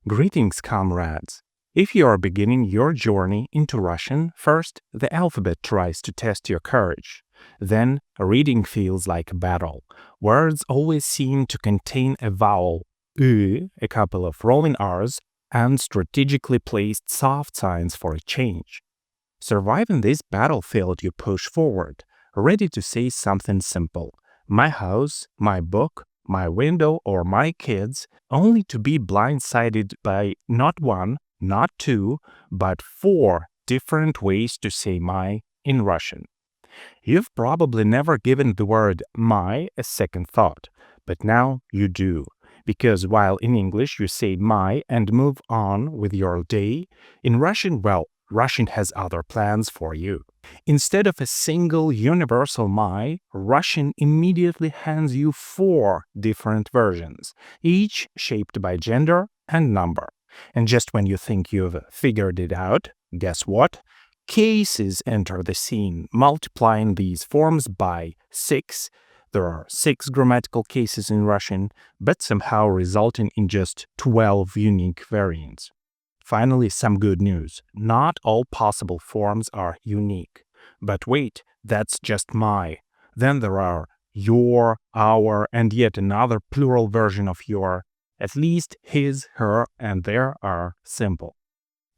Greetings, comrades! If you are beginning your journey into Russian, first, the alphabet tries to test your courage. Then, reading feels like a battle. Words always seem to contain a vowel, a couple of rolling R's, and strategically placed soft signs for a change. Surviving this battlefield, you push forward, ready to say something simple. My house, my book, my window, or my kids, only to be blindsided by not one, not two, but 4 different ways to say my in Russian. You've probably never given the word my a second thought, but now you do. Because while in English you say my and move on with your day, in Russian, Russian has other plans for you. Instead of a single universal my, Russian immediately hands you 4 different versions, each shaped by gender and number. And just when you think you've figured it out, guess what? Cases enter the scene, multiplying these forms by 6. There are 6 grammatical cases in Russian, but somehow resulting in just 12 unique variants. Finally, some good news. Not all possible forms are unique. But wait, that's just my. Then there are your, our, and yet another plural version of your. At least his, her, and their are simple.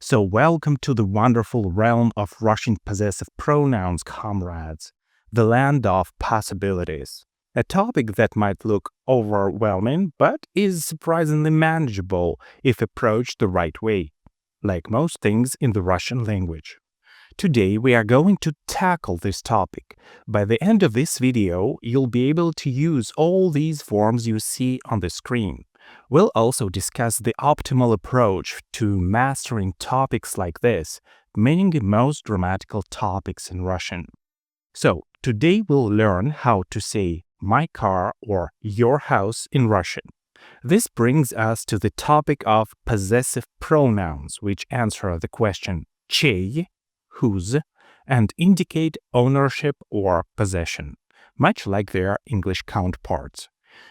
So welcome to the wonderful realm of Russian possessive pronouns, comrades. The land of possibilities. A topic that might look overwhelming, but is surprisingly manageable if approached the right way, like most things in the Russian language. Today we are going to tackle this topic. By the end of this video, you'll be able to use all these forms you see on the screen. We'll also discuss the optimal approach to mastering topics like this, meaning the most grammatical topics in Russian. So, today we'll learn how to say my car or your house in Russian. This brings us to the topic of possessive pronouns, which answer the question чей, whose, and indicate ownership or possession, much like their English counterparts.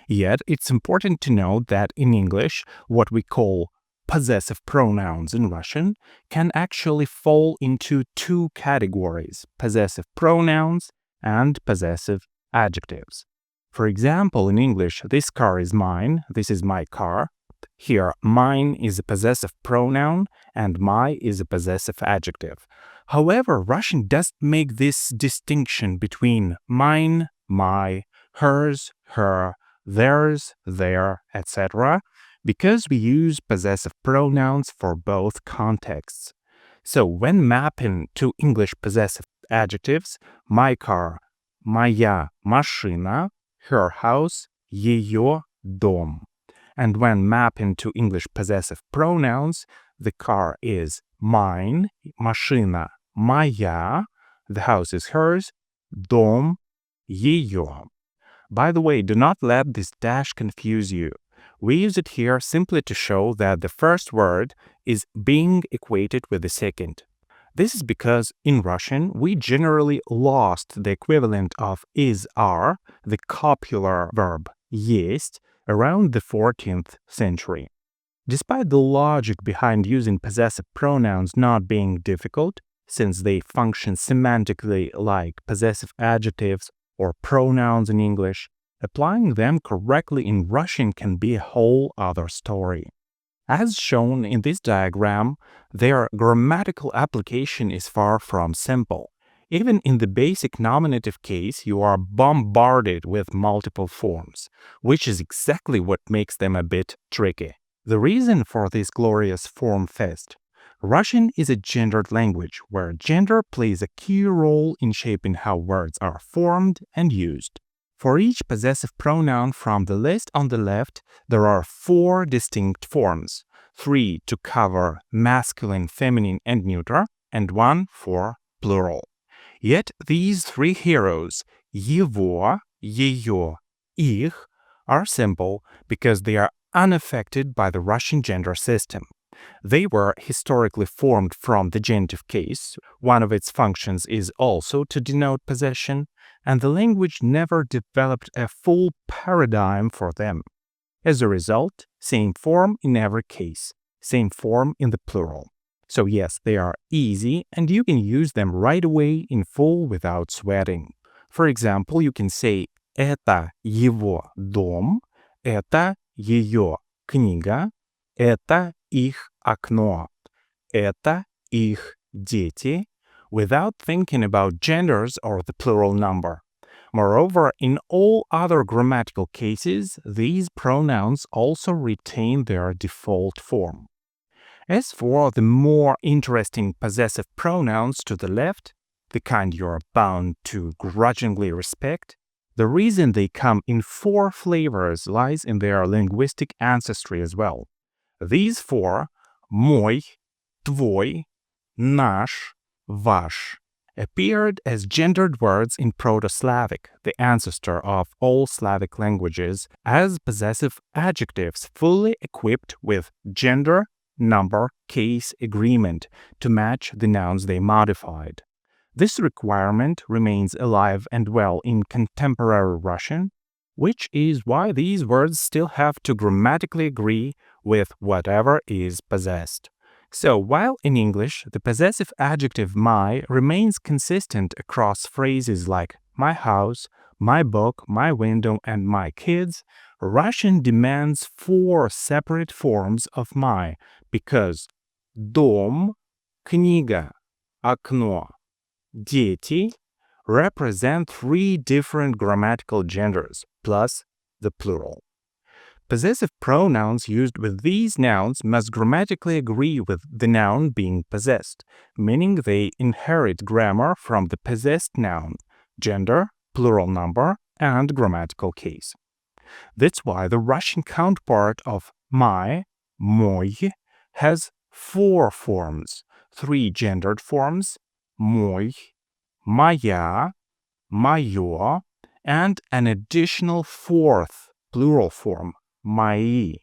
Yet, it's important to note that in English, what we call possessive pronouns in Russian can actually fall into 2 categories, possessive pronouns and possessive adjectives. For example, in English, this car is mine, this is my car. Here, mine is a possessive pronoun and my is a possessive adjective. However, Russian doesn't make this distinction between mine, my, hers, her, theirs, their, etc., because we use possessive pronouns for both contexts. So when mapping to English possessive adjectives, my car, моя машина, her house, ее дом. And when mapping to English possessive pronouns, the car is mine, машина, моя, the house is hers, дом, ее. By the way, do not let this dash confuse you. We use it here simply to show that the first word is being equated with the second. This is because in Russian, we generally lost the equivalent of is-are, the copular verb есть, around the 14th century. Despite the logic behind using possessive pronouns not being difficult, since they function semantically like possessive adjectives or pronouns in English, applying them correctly in Russian can be a whole other story. As shown in this diagram, their grammatical application is far from simple. Even in the basic nominative case, you are bombarded with multiple forms, which is exactly what makes them a bit tricky. The reason for this glorious form fest: Russian is a gendered language where gender plays a key role in shaping how words are formed and used. For each possessive pronoun from the list on the left, there are 4 distinct forms, 3 to cover masculine, feminine, and neuter, and 1 for plural. Yet these 3 heroes, его, ее, их, are simple because they are unaffected by the Russian gender system. They were historically formed from the genitive case. One of its functions is also to denote possession, and the language never developed a full paradigm for them. As a result, same form in every case. same form in the plural. So yes, they are easy and you can use them right away in full without sweating. For example, you can say «Это его дом», «Это ее книга», «Это их окно», «Это их дети», without thinking about genders or the plural number. Moreover, in all other grammatical cases, these pronouns also retain their default form. As for the more interesting possessive pronouns to the left, the kind you're bound to grudgingly respect, the reason they come in 4 flavors lies in their linguistic ancestry as well. These 4, мой, твой, наш, ваш, appeared as gendered words in Proto-Slavic, the ancestor of all Slavic languages, as possessive adjectives fully equipped with gender, number, case agreement to match the nouns they modified. This requirement remains alive and well in contemporary Russian, which is why these words still have to grammatically agree with whatever is possessed. So, while in English the possessive adjective my remains consistent across phrases like my house, my book, my window, and my kids, Russian demands 4 separate forms of my because дом, книга, окно, дети represent 3 different grammatical genders plus the plural. Possessive pronouns used with these nouns must grammatically agree with the noun being possessed, meaning they inherit grammar from the possessed noun, gender, plural number, and grammatical case. That's why the Russian counterpart of my, мой, has 4 forms, 3 gendered forms, мой, моя, моё, and an additional 4th plural form, мои.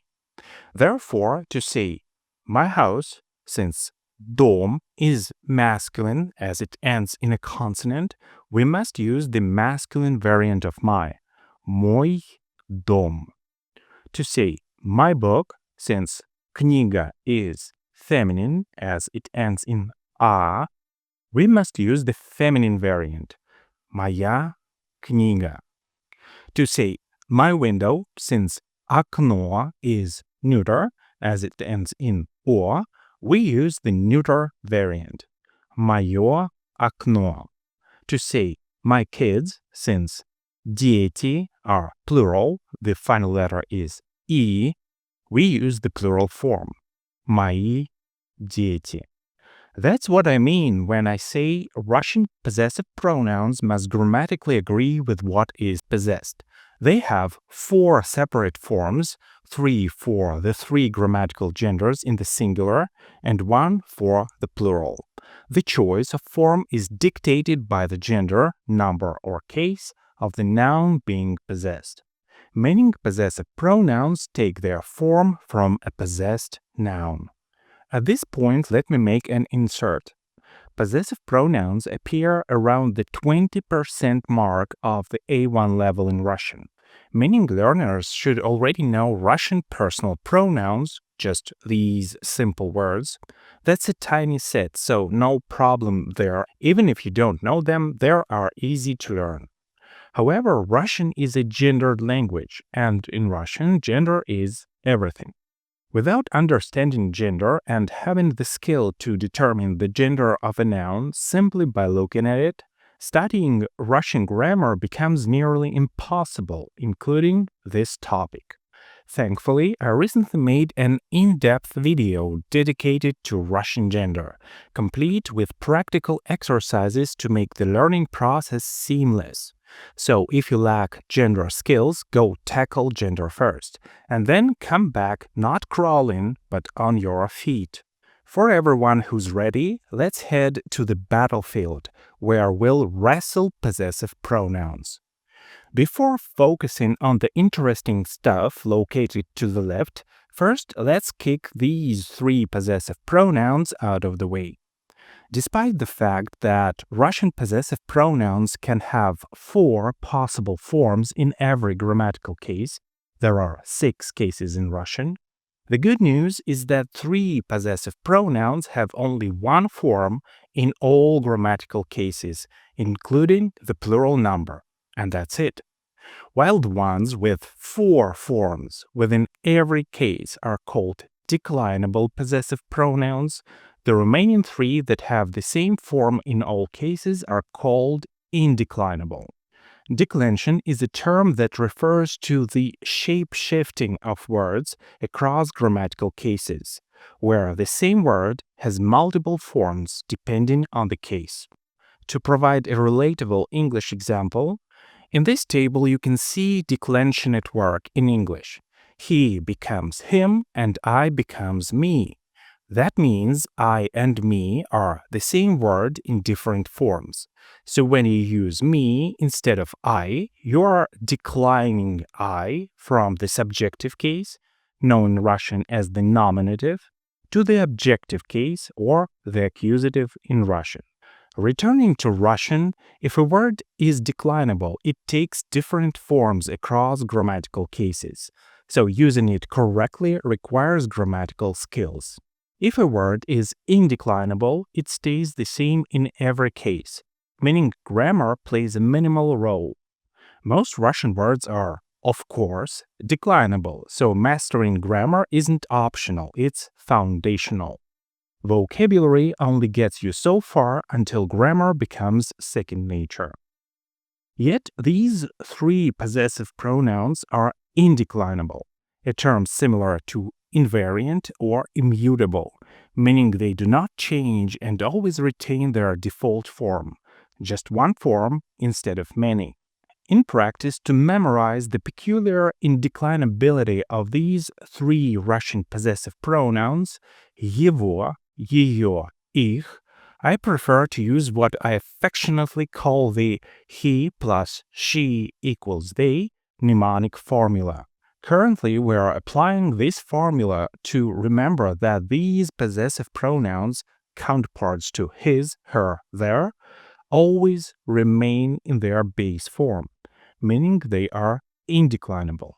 Therefore, to say my house, since дом is masculine as it ends in a consonant, we must use the masculine variant of my, мой дом. To say my book, since книга is feminine as it ends in а, we must use the feminine variant, моя книга. To say my window, since окно is neuter as it ends in о, we use the neuter variant, моё окно. To say my kids, since дети are plural, the final letter is и, we use the plural form, мои дети. That's what I mean when I say Russian possessive pronouns must grammatically agree with what is possessed. They have 4 separate forms, 3 for the 3 grammatical genders in the singular and 1 for the plural. The choice of form is dictated by the gender, number, or case of the noun being possessed. Meaning possessive pronouns take their form from a possessed noun. At this point, let me make an insert. Possessive pronouns appear around the 20% mark of the A1 level in Russian, meaning learners should already know Russian personal pronouns, just these simple words. That's a tiny set, so no problem there. Even if you don't know them, they are easy to learn. However, Russian is a gendered language, and in Russian, gender is everything. Without understanding gender and having the skill to determine the gender of a noun simply by looking at it, studying Russian grammar becomes nearly impossible, including this topic. Thankfully, I recently made an in-depth video dedicated to Russian gender, complete with practical exercises to make the learning process seamless. So if you lack gender skills, go tackle gender first, and then come back not crawling, but on your feet. For everyone who's ready, let's head to the battlefield, where we'll wrestle possessive pronouns. Before focusing on the interesting stuff located to the left, first let's kick these 3 possessive pronouns out of the way. Despite the fact that Russian possessive pronouns can have 4 possible forms in every grammatical case, there are 6 cases in Russian, The good news is that three possessive pronouns have only one form in all grammatical cases, including the plural number, and that's it. While the ones with four forms within every case are called declinable possessive pronouns, the remaining three that have the same form in all cases are called indeclinable. Declension is a term that refers to the shape-shifting of words across grammatical cases, where the same word has multiple forms depending on the case. To provide a relatable English example, in this table you can see declension at work in English. He becomes him and I becomes me. That means I and me are the same word in different forms. So when you use me instead of I, you are declining I from the subjective case, known in Russian as the nominative, to the objective case or the accusative in Russian. Returning to Russian, if a word is declinable, it takes different forms across grammatical cases. So using it correctly requires grammatical skills. If a word is indeclinable, it stays the same in every case, meaning grammar plays a minimal role. Most Russian words are, of course, declinable, so mastering grammar isn't optional, it's foundational. Vocabulary only gets you so far until grammar becomes second nature. Yet these three possessive pronouns are indeclinable, a term similar to invariant or immutable, meaning they do not change and always retain their default form, just one form instead of many. In practice, to memorize the peculiar indeclinability of these three Russian possessive pronouns, его, ее, их, I prefer to use what I affectionately call the he plus she equals they mnemonic formula. Currently, we are applying this formula to remember that these possessive pronouns, counterparts to his, her, their, always remain in their base form, meaning they are indeclinable.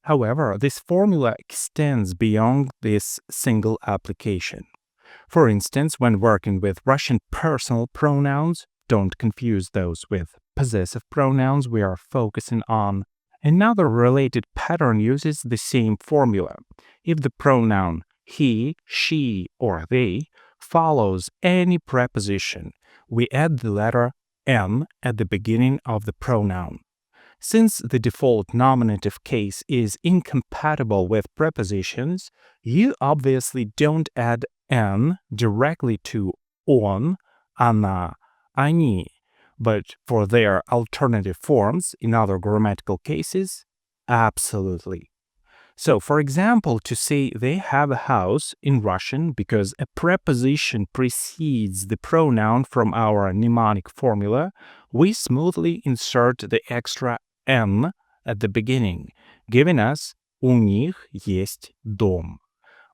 However, this formula extends beyond this single application. For instance, when working with Russian personal pronouns, don't confuse those with possessive pronouns we are focusing on. Another related pattern uses the same formula. If the pronoun he, she, or they follows any preposition, we add the letter n at the beginning of the pronoun. Since the default nominative case is incompatible with prepositions, you obviously don't add n directly to он, она, они, but for their alternative forms in other grammatical cases, absolutely. So, for example, to say they have a house in Russian because a preposition precedes the pronoun from our mnemonic formula, we smoothly insert the extra «n» at the beginning, giving us «У них есть дом».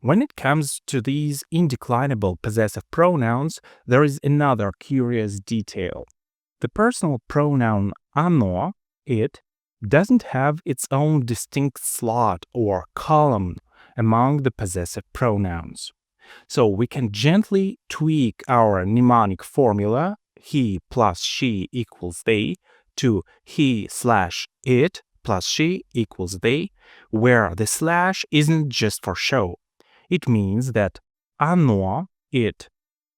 When it comes to these indeclinable possessive pronouns, there is another curious detail. The personal pronoun «оно», it, doesn't have its own distinct slot or column among the possessive pronouns. So we can gently tweak our mnemonic formula, he plus she equals they, to he slash it plus she equals they, where the slash isn't just for show. It means that оно, it,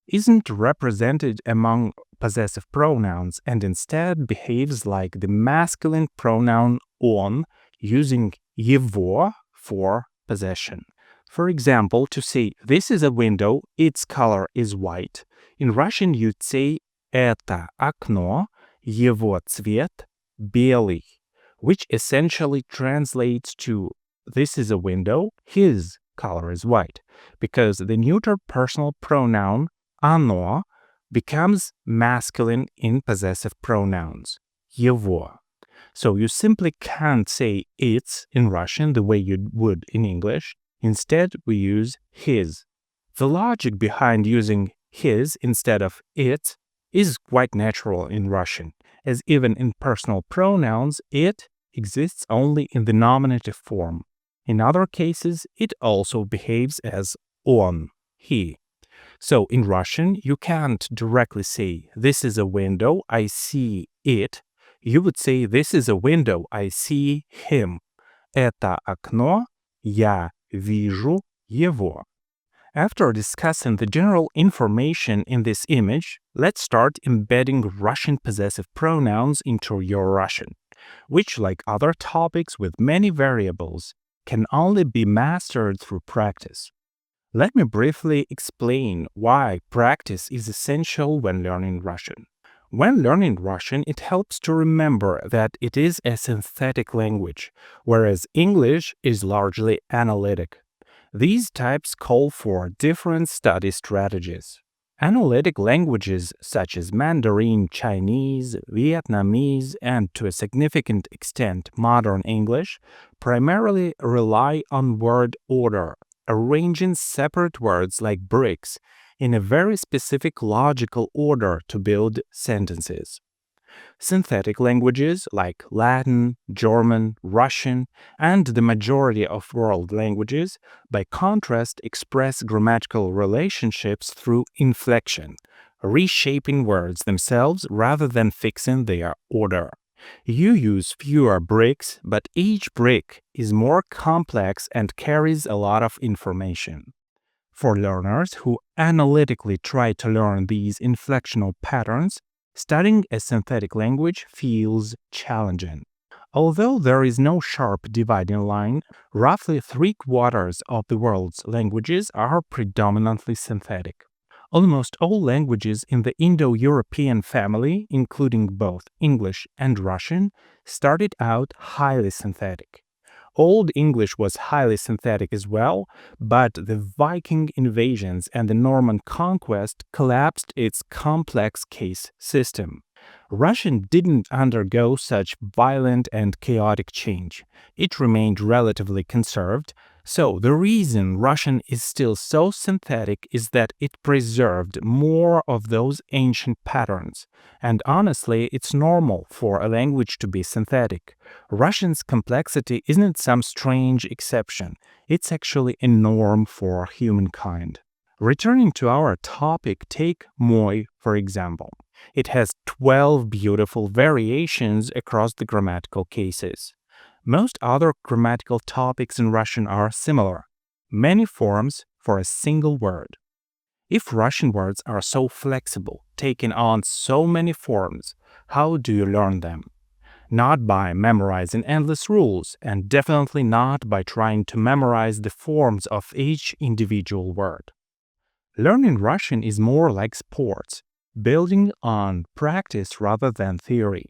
isn't represented among possessive pronouns and instead behaves like the masculine pronoun он, using его for possession. For example, to say this is a window, its color is white. In Russian you'd say это окно, его цвет белый, which essentially translates to this is a window, his color is white, because the neuter personal pronoun оно becomes masculine in possessive pronouns, его. So you simply can't say its in Russian the way you would in English. Instead, we use his. The logic behind using his instead of it is quite natural in Russian, as even in personal pronouns, it exists only in the nominative form. In other cases, it also behaves as on, he. So in Russian, you can't directly say, this is a window, I see it. You would say, this is a window, I see him. Это окно, я вижу его. After discussing the general information in this image, let's start embedding Russian possessive pronouns into your Russian, which, like other topics with many variables, can only be mastered through practice. Let me briefly explain why practice is essential when learning Russian. When learning Russian, it helps to remember that it is a synthetic language, whereas English is largely analytic. These types call for different study strategies. Analytic languages such as Mandarin, Chinese, Vietnamese, and to a significant extent modern English primarily rely on word order, arranging separate words like bricks in a very specific logical order to build sentences. Synthetic languages like Latin, German, Russian, and the majority of world languages, by contrast, express grammatical relationships through inflection, reshaping words themselves rather than fixing their order. You use fewer bricks, but each brick is more complex and carries a lot of information. For learners who analytically try to learn these inflectional patterns, studying a synthetic language feels challenging. Although there is no sharp dividing line, roughly 3/4 of the world's languages are predominantly synthetic. Almost all languages in the Indo-European family, including both English and Russian, started out highly synthetic. Old English was highly synthetic as well, but the Viking invasions and the Norman conquest collapsed its complex case system. Russian didn't undergo such violent and chaotic change. It remained relatively conserved, so the reason Russian is still so synthetic is that it preserved more of those ancient patterns. And honestly, it's normal for a language to be synthetic. Russian's complexity isn't some strange exception. It's actually a norm for humankind. Returning to our topic, take moi, for example. It has 12 beautiful variations across the grammatical cases. Most other grammatical topics in Russian are similar. Many forms for a single word. If Russian words are so flexible, taking on so many forms, how do you learn them? Not by memorizing endless rules, and definitely not by trying to memorize the forms of each individual word. Learning Russian is more like sports, building on practice rather than theory.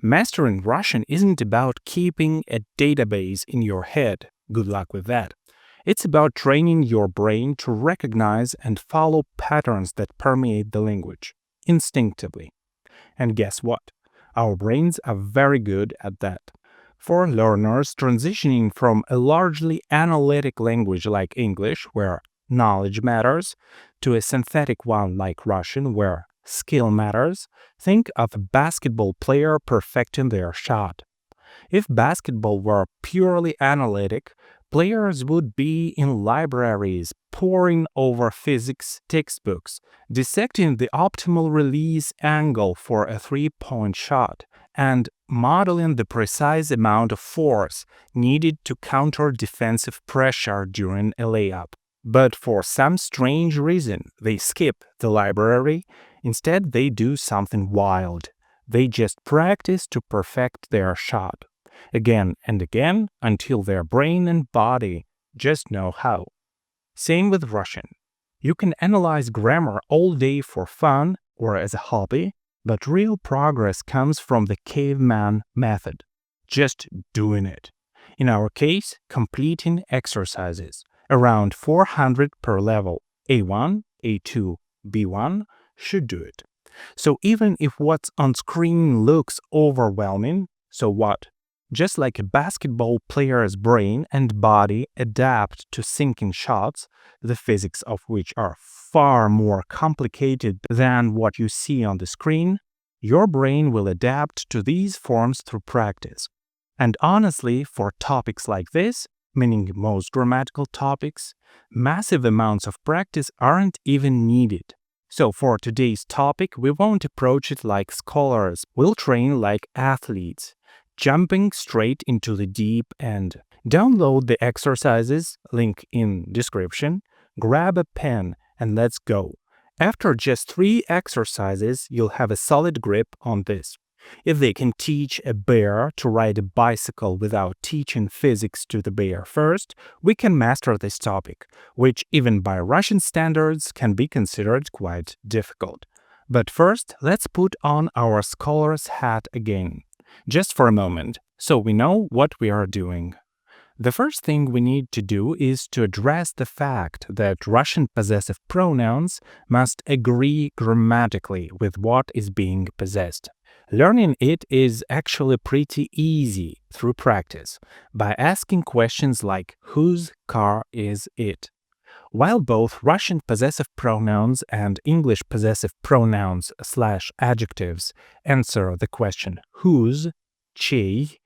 Mastering Russian isn't about keeping a database in your head. Good luck with that. It's about training your brain to recognize and follow patterns that permeate the language instinctively. And guess what? Our brains are very good at that. For learners transitioning from a largely analytic language like English, where knowledge matters, to a synthetic one like Russian, where skill matters, think of a basketball player perfecting their shot. If basketball were purely analytic, players would be in libraries poring over physics textbooks, dissecting the optimal release angle for a three-point shot, and modeling the precise amount of force needed to counter defensive pressure during a layup. But for some strange reason, they skip the library. Instead, they do something wild. They just practice to perfect their shot, again and again, until their brain and body just know how. Same with Russian. You can analyze grammar all day for fun or as a hobby, but real progress comes from the caveman method, just doing it. In our case, completing exercises, around 400 per level, A1, A2, B1, should do it. So even if what's on screen looks overwhelming, so what? Just like a basketball player's brain and body adapt to sinking shots, the physics of which are far more complicated than what you see on the screen, your brain will adapt to these forms through practice. And honestly, for topics like this, meaning most grammatical topics, massive amounts of practice aren't even needed. So for today's topic, we won't approach it like scholars. We'll train like athletes, jumping straight into the deep end. Download the exercises, link in description, grab a pen, and let's go. After just 3 exercises, you'll have a solid grip on this. If they can teach a bear to ride a bicycle without teaching physics to the bear first, we can master this topic, which even by Russian standards can be considered quite difficult. But first, let's put on our scholar's hat again, just for a moment, so we know what we are doing. The first thing we need to do is to address the fact that Russian possessive pronouns must agree grammatically with what is being possessed. Learning it is actually pretty easy through practice by asking questions like whose car is it? While both Russian possessive pronouns and English possessive pronouns / adjectives answer the question whose, чей,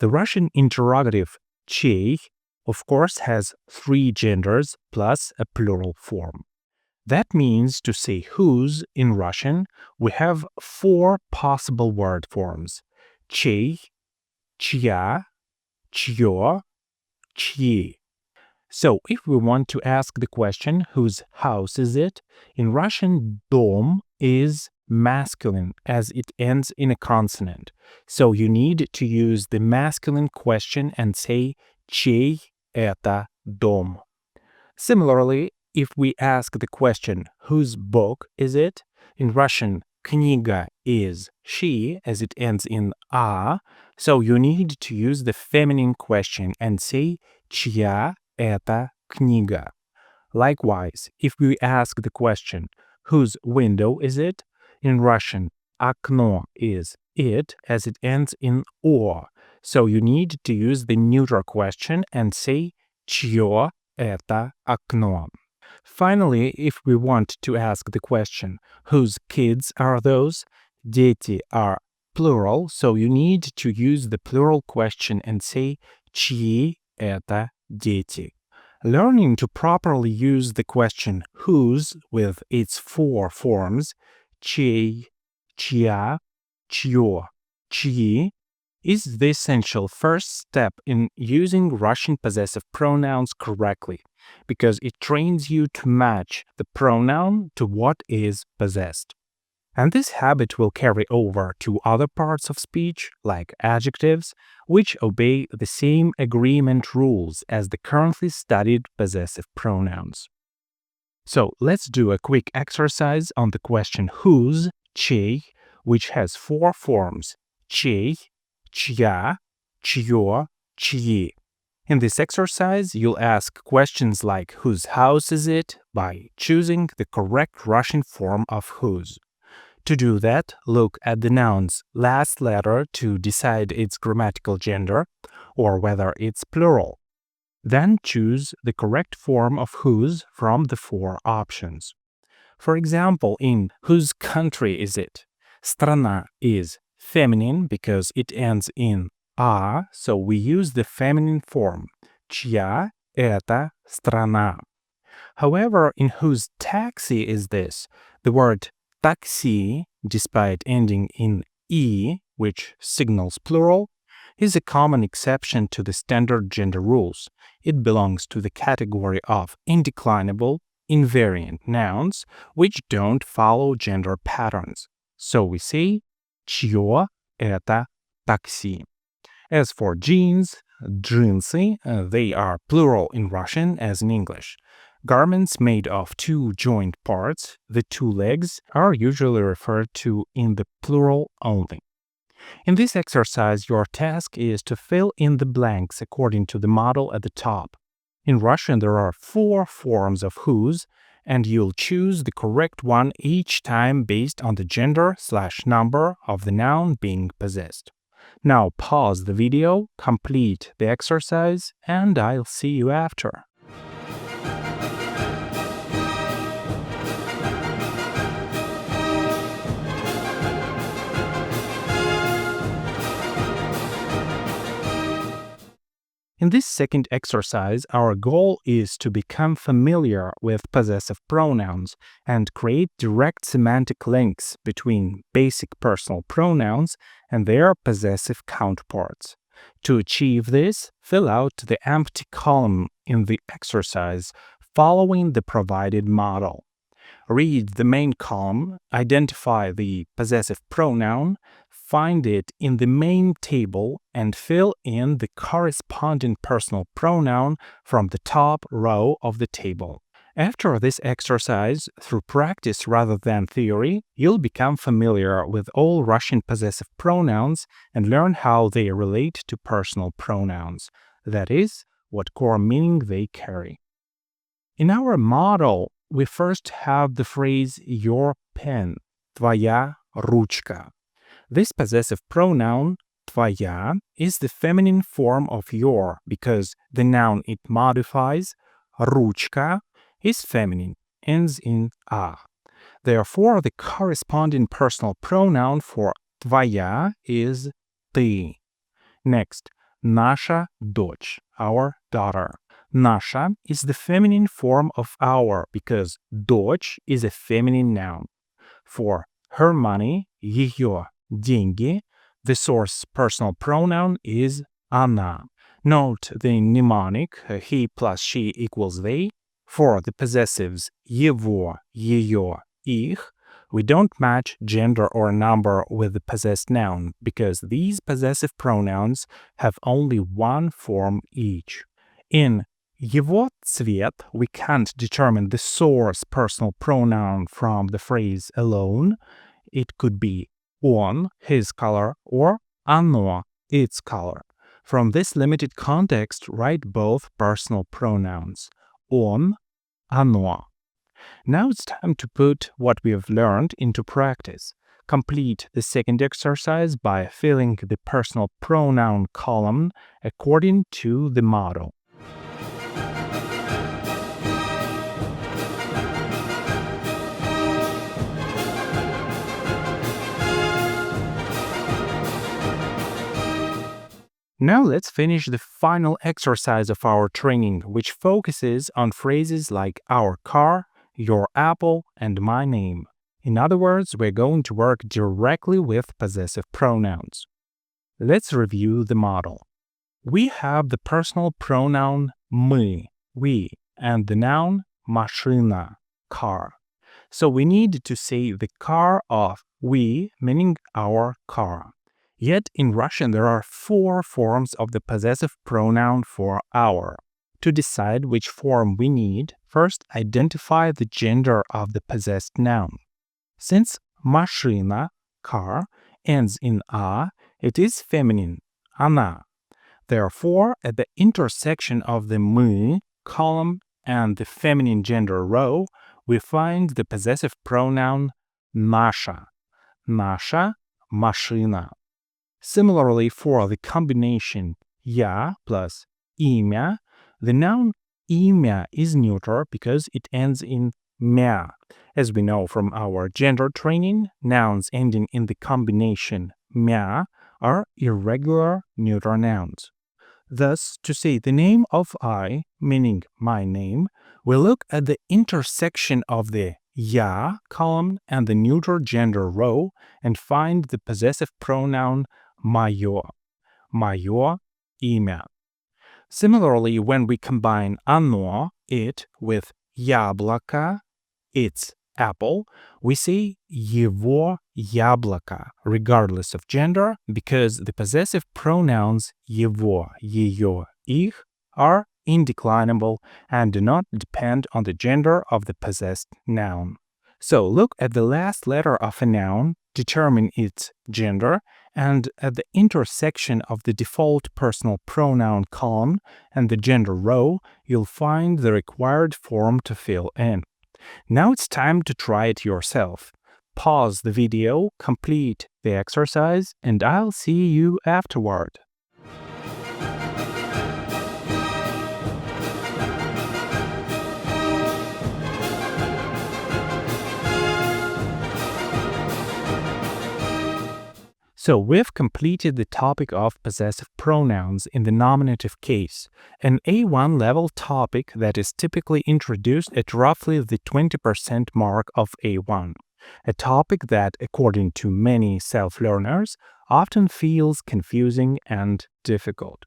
the Russian interrogative чей, of course, has 3 genders plus a plural form. That means to say whose in Russian, we have 4 possible word forms: чей, чья, чье, чьи. So if we want to ask the question whose house is it, in Russian дом is masculine as it ends in a consonant. So you need to use the masculine question and say чей это дом. Similarly, if we ask the question whose book is it, in Russian книга is she as it ends in a, so you need to use the feminine question and say чья это книга. Likewise, if we ask the question whose window is it, in Russian окно is it as it ends in о, so you need to use the neuter question and say чье это окно. Finally, if we want to ask the question whose kids are those, дети are plural, so you need to use the plural question and say чьи это дети. Learning to properly use the question whose with its 4 forms чей, чья, чье, чьи is the essential first step in using Russian possessive pronouns correctly, because it trains you to match the pronoun to what is possessed. And this habit will carry over to other parts of speech, like adjectives, which obey the same agreement rules as the currently studied possessive pronouns. So let's do a quick exercise on the question whose, чей, which has 4 forms: чей, чья, чье, чьи. In this exercise, you'll ask questions like whose house is it by choosing the correct Russian form of whose. To do that, look at the noun's last letter to decide its grammatical gender or whether it's plural. Then choose the correct form of whose from the 4 options. For example, in whose country is it? Страна is feminine because it ends in a, so we use the feminine form. Чья это страна? However, in whose taxi is this? The word taxi, despite ending in e, which signals plural, is a common exception to the standard gender rules. It belongs to the category of indeclinable, invariant nouns, which don't follow gender patterns. So we say чье это такси. As for jeans, джинсы, they are plural in Russian as in English. Garments made of 2 joined parts, the 2 legs, are usually referred to in the plural only. In this exercise, your task is to fill in the blanks according to the model at the top. In Russian, there are 4 forms of whose, and you'll choose the correct one each time based on the gender/number of the noun being possessed. Now pause the video, complete the exercise, and I'll see you after. In this second exercise, our goal is to become familiar with possessive pronouns and create direct semantic links between basic personal pronouns and their possessive counterparts. To achieve this, fill out the empty column in the exercise following the provided model. Read the main column, identify the possessive pronoun, find it in the main table, and fill in the corresponding personal pronoun from the top row of the table. After this exercise, through practice rather than theory, you'll become familiar with all Russian possessive pronouns and learn how they relate to personal pronouns. That is, what core meaning they carry. In our model, we first have the phrase your pen, твоя ручка. This possessive pronoun, твоя, is the feminine form of your because the noun it modifies, ручка, is feminine, ends in a. Therefore, the corresponding personal pronoun for твоя is ты. Next, наша дочь, our daughter. Наша is the feminine form of our because дочь is a feminine noun. For her money, ее деньги, the source personal pronoun is она. Note the mnemonic he plus she equals they. For the possessives его, ее, их, we don't match gender or number with the possessed noun because these possessive pronouns have only one form each. In его цвет, we can't determine the source personal pronoun from the phrase alone. It could be он, his color, or оно, its color. From this limited context, write both personal pronouns. Он, оно. Now it's time to put what we have learned into practice. Complete the second exercise by filling the personal pronoun column according to the model. Now let's finish the final exercise of our training, which focuses on phrases like our car, your apple, and my name. In other words, we're going to work directly with possessive pronouns. Let's review the model. We have the personal pronoun мы, we, and the noun машина, car. So we need to say the car of we, meaning our car. Yet in Russian there are 4 forms of the possessive pronoun for our. To decide which form we need, first identify the gender of the possessed noun. Since машина, car, ends in a, it is feminine, она. Therefore, at the intersection of the мы column and the feminine gender row, we find the possessive pronoun наша, наша машина. Similarly, for the combination я plus имя, the noun имя is neuter because it ends in мя. As we know from our gender training, nouns ending in the combination мя are irregular neuter nouns. Thus, to say the name of I, meaning my name, we look at the intersection of the я column and the neuter gender row and find the possessive pronoun моё, моё имя. Similarly, when we combine оно, it, with яблоко, its apple, we say его яблоко, regardless of gender, because the possessive pronouns его, ее, их are indeclinable and do not depend on the gender of the possessed noun. So look at the last letter of a noun, determine its gender, and at the intersection of the default personal pronoun column and the gender row, you'll find the required form to fill in. Now it's time to try it yourself. Pause the video, complete the exercise, and I'll see you afterward. So we've completed the topic of possessive pronouns in the nominative case, an A1 level topic that is typically introduced at roughly the 20% mark of A1, a topic that, according to many self-learners, often feels confusing and difficult.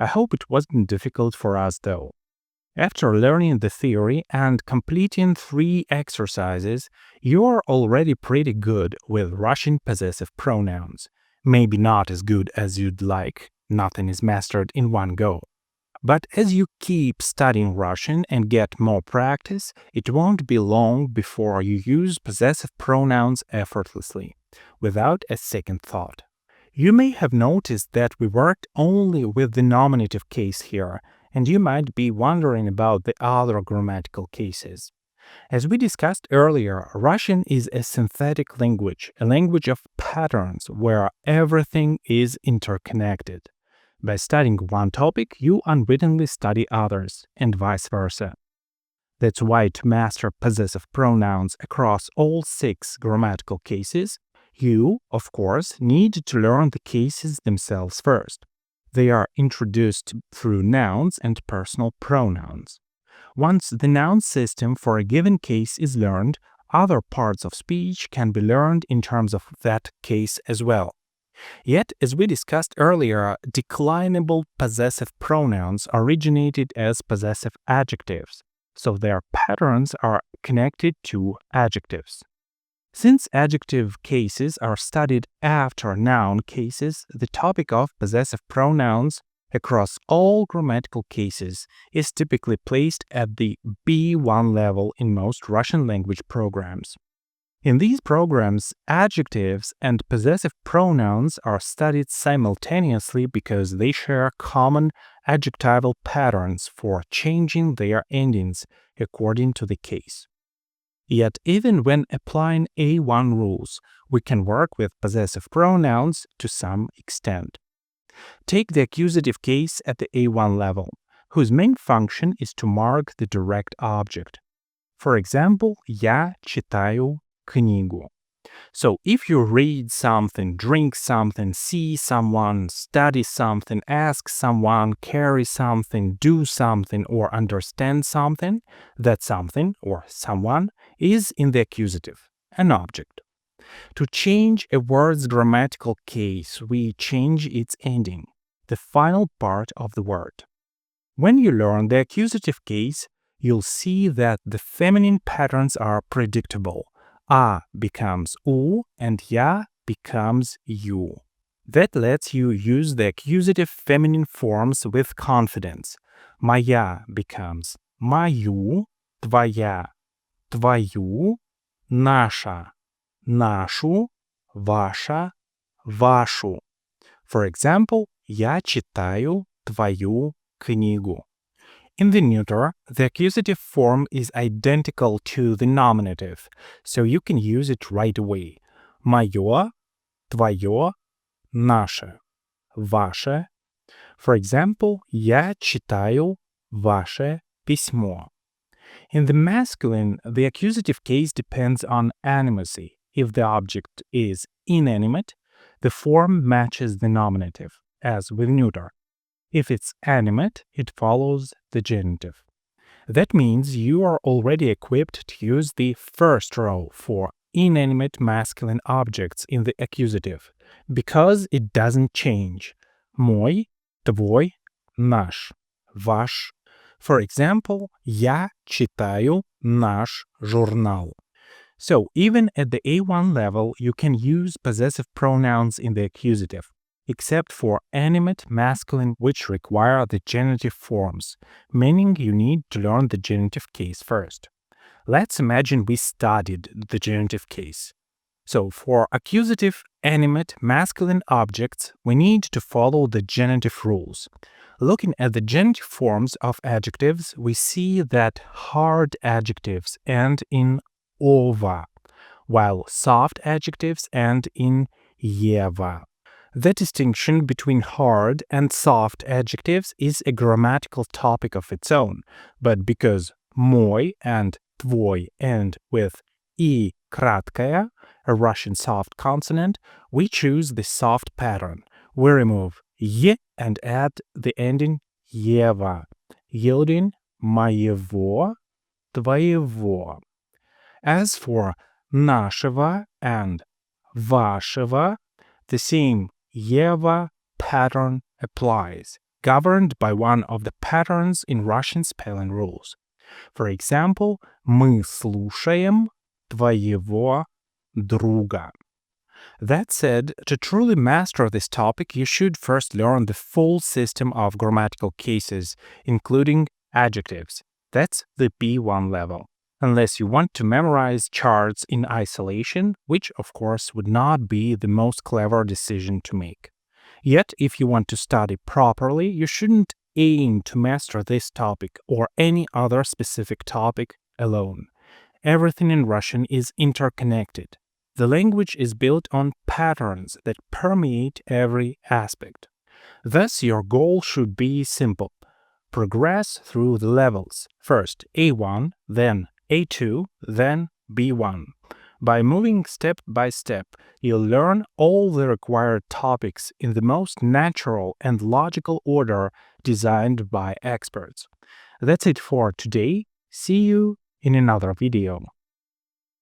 I hope it wasn't difficult for us though. After learning the theory and completing 3 exercises, you're already pretty good with Russian possessive pronouns. Maybe not as good as you'd like, nothing is mastered in one go. But as you keep studying Russian and get more practice, it won't be long before you use possessive pronouns effortlessly, without a second thought. You may have noticed that we worked only with the nominative case here, and you might be wondering about the other grammatical cases. As we discussed earlier, Russian is a synthetic language, a language of patterns where everything is interconnected. By studying one topic, you unwittingly study others, and vice versa. That's why to master possessive pronouns across all 6 grammatical cases, you, of course, need to learn the cases themselves first. They are introduced through nouns and personal pronouns. Once the noun system for a given case is learned, other parts of speech can be learned in terms of that case as well. Yet, as we discussed earlier, declinable possessive pronouns originated as possessive adjectives, so their patterns are connected to adjectives. Since adjective cases are studied after noun cases, the topic of possessive pronouns across all grammatical cases is typically placed at the B1 level in most Russian language programs. In these programs, adjectives and possessive pronouns are studied simultaneously because they share common adjectival patterns for changing their endings according to the case. Yet, even when applying A1 rules, we can work with possessive pronouns to some extent. Take the accusative case at the A1 level, whose main function is to mark the direct object. For example, я читаю книгу. So if you read something, drink something, see someone, study something, ask someone, carry something, do something, or understand something, that something or someone is in the accusative, an object. To change a word's grammatical case, we change its ending, the final part of the word. When you learn the accusative case, you'll see that the feminine patterns are predictable. A becomes U and ya becomes you. That lets you use the accusative feminine forms with confidence. Моя becomes мою, твоя, твою, наша, нашу, ваша, вашу. For example, я читаю твою книгу. In the neuter, the accusative form is identical to the nominative, so you can use it right away. Моё, твоё, наше, ваше. For example, я читаю ваше письмо. In the masculine, the accusative case depends on animacy. If the object is inanimate, the form matches the nominative, as with neuter. If it's animate, it follows the genitive. That means you are already equipped to use the first row for inanimate masculine objects in the accusative, because it doesn't change. Мой, твой, наш, ваш. For example, я читаю наш журнал. So even at the A1 level, you can use possessive pronouns in the accusative, except for animate masculine, which require the genitive forms, meaning you need to learn the genitive case first. Let's imagine we studied the genitive case. So for accusative, animate, masculine objects, we need to follow the genitive rules. Looking at the genitive forms of adjectives, we see that hard adjectives end in ova, while soft adjectives end in eva. The distinction between hard and soft adjectives is a grammatical topic of its own, but because мой and твой end with I краткая, a Russian soft consonant, we choose the soft pattern. We remove y and add the ending ева, yielding моего, твоего. As for нашего and вашего, the same ева pattern applies, governed by one of the patterns in Russian spelling rules. For example, мы слушаем твоего друга. That said, to truly master this topic, you should first learn the full system of grammatical cases, including adjectives. That's the B1 level. Unless you want to memorize charts in isolation, which of course would not be the most clever decision to make. Yet, if you want to study properly, you shouldn't aim to master this topic or any other specific topic alone. Everything in Russian is interconnected. The language is built on patterns that permeate every aspect. Thus, your goal should be simple. Progress through the levels. First A1, then A2, then B1. By moving step by step, you'll learn all the required topics in the most natural and logical order designed by experts. That's it for today. See you in another video.